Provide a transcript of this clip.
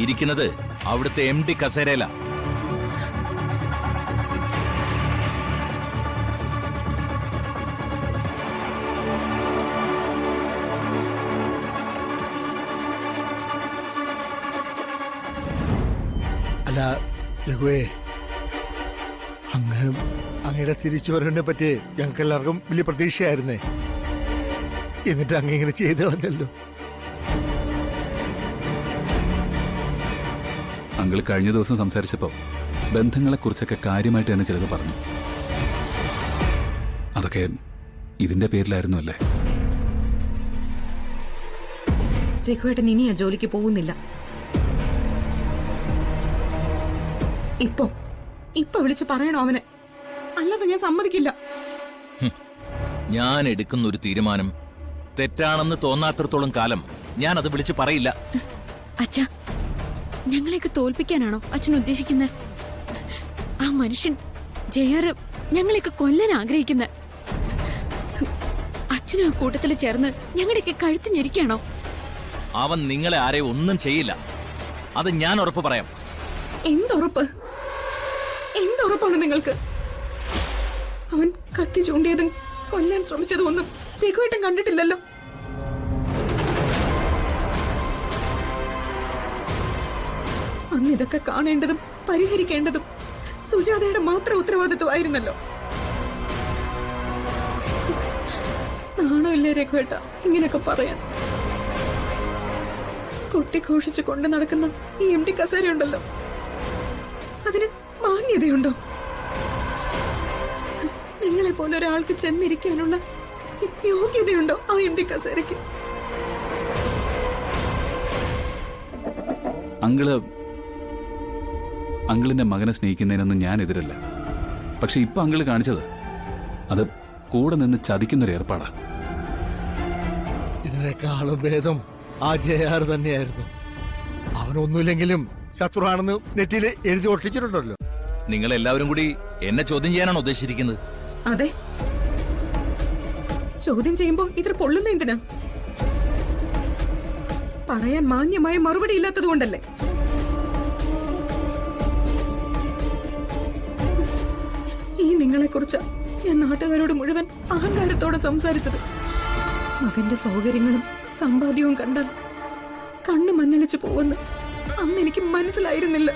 ഇരിക്കുന്നത് അവിടുത്തെ MD കസേരയില. അല്ല രഘുവേ, അങ്ങയുടെ തിരിച്ചു വരവിനെ പറ്റി ഞങ്ങൾക്ക് എല്ലാവർക്കും വലിയ പ്രതീക്ഷയായിരുന്നേ. എന്നിട്ട് അങ്ങ് ഇങ്ങനെ ചെയ്തു കളഞ്ഞല്ലോ. അങ്കിൾ കഴിഞ്ഞ ദിവസം സംസാരിച്ചപ്പോൾ ബന്ധങ്ങളെക്കുറിച്ചൊക്കെ കാര്യമായിട്ട് തന്നെ ചിലത് പറഞ്ഞു. അതൊക്കെ ഇതിന്റെ പേരിലായിരുന്നു അല്ലേ? രഘുവേട്ടൻ ഇനി ആ ജോലിക്ക് പോകുന്നില്ല. ഇപ്പൊ വിളിച്ചു പറയണോ അവന്? അല്ലാതെ ഞാൻ സമ്മതിക്കില്ല. ഞാൻ എടുക്കുന്ന ഒരു തീരുമാനം തെറ്റാണെന്ന് തോന്നാത്രത്തോളം കാലം ഞാൻ അത് വിളിച്ചു പറയില്ല. അച്ഛാ, ഞങ്ങളെയൊക്കെ തോൽപ്പിക്കാനാണോ അച്ഛൻ ഉദ്ദേശിക്കുന്നത്? ആ മനുഷ്യൻ ജയാറ് ഞങ്ങളെയൊക്കെ കൊല്ലാൻ ആഗ്രഹിക്കുന്ന അച്ഛനും ആ കൂട്ടത്തിൽ ചേർന്ന് ഞങ്ങളുടെയൊക്കെ കഴുത്ത് ഞെരിക്കാണോ? അവൻ നിങ്ങളെ ആരെയും ഒന്നും ചെയ്യില്ല, അത് ഞാൻ ഉറപ്പ് പറയാം. എന്തുറപ്പാണ് നിങ്ങൾക്ക്? അവൻ കത്തി ചൂണ്ടിയതും കൊല്ലാൻ ശ്രമിച്ചതും ഒന്നും രഘുവേട്ടൻ കണ്ടിട്ടില്ലല്ലോ. അന്ന് ഇതൊക്കെ കാണേണ്ടതും പരിഹരിക്കേണ്ടതും സുജാതയുടെ മാത്രം ഉത്തരവാദിത്വമായിരുന്നല്ലോ. നാണമില്ലേ രഘുവേട്ട ഇങ്ങനെയൊക്കെ പറയാൻ? കൊട്ടിഘോഷിച്ചു കൊണ്ട് നടക്കുന്ന ഈ MD കസേരയുണ്ടല്ലോ, അതിന് മാന്യതയുണ്ടോ? നിങ്ങളെ പോലെ ഒരാൾക്ക് ചെന്നിരിക്കാനുള്ള യോഗ്യതയുണ്ടോ ആ MD കസേരയ്ക്ക്? അങ്കിളിന്റെ മകനെ സ്നേഹിക്കുന്നതിനൊന്നും ഞാൻ എതിരല്ല. പക്ഷെ ഇപ്പൊ അങ്കിള് കാണിച്ചത് അത് കൂടെ നിന്ന് ചതിക്കുന്നൊരു ഏർപ്പാടാ. ഇതിനേക്കാളും ഭേദം ആ ജയാർ തന്നെയായിരുന്നു. അവനൊന്നുമില്ലെങ്കിലും ശത്രുവാണെന്ന് നെറ്റിയിൽ എഴുതി ഒട്ടിച്ചിട്ടുണ്ടല്ലോ. നിങ്ങൾ എല്ലാവരും കൂടി എന്നെ ചോദ്യം ചെയ്യാനാണ് ഉദ്ദേശിച്ചിരിക്കുന്നത്? അതെ, ചോദ്യം ചെയ്യുമ്പോ ഇത്ര പൊള്ളുന്ന എന്തിനാ? പറയാൻ മാന്യമായ മറുപടി ഇല്ലാത്തത് കൊണ്ടല്ലേ? ഈ നിങ്ങളെക്കുറിച്ച് ഞാൻ നാട്ടുകാരോട് മുഴുവൻ അഹങ്കാരത്തോടെ സംസാരിച്ചത്. മകന്റെ സൗകര്യങ്ങളും സമ്പാദ്യവും കണ്ടാൽ കണ്ണു മഞ്ഞളിച്ചു പോവെന്ന് അന്ന് എനിക്ക് മനസ്സിലായിരുന്നില്ല.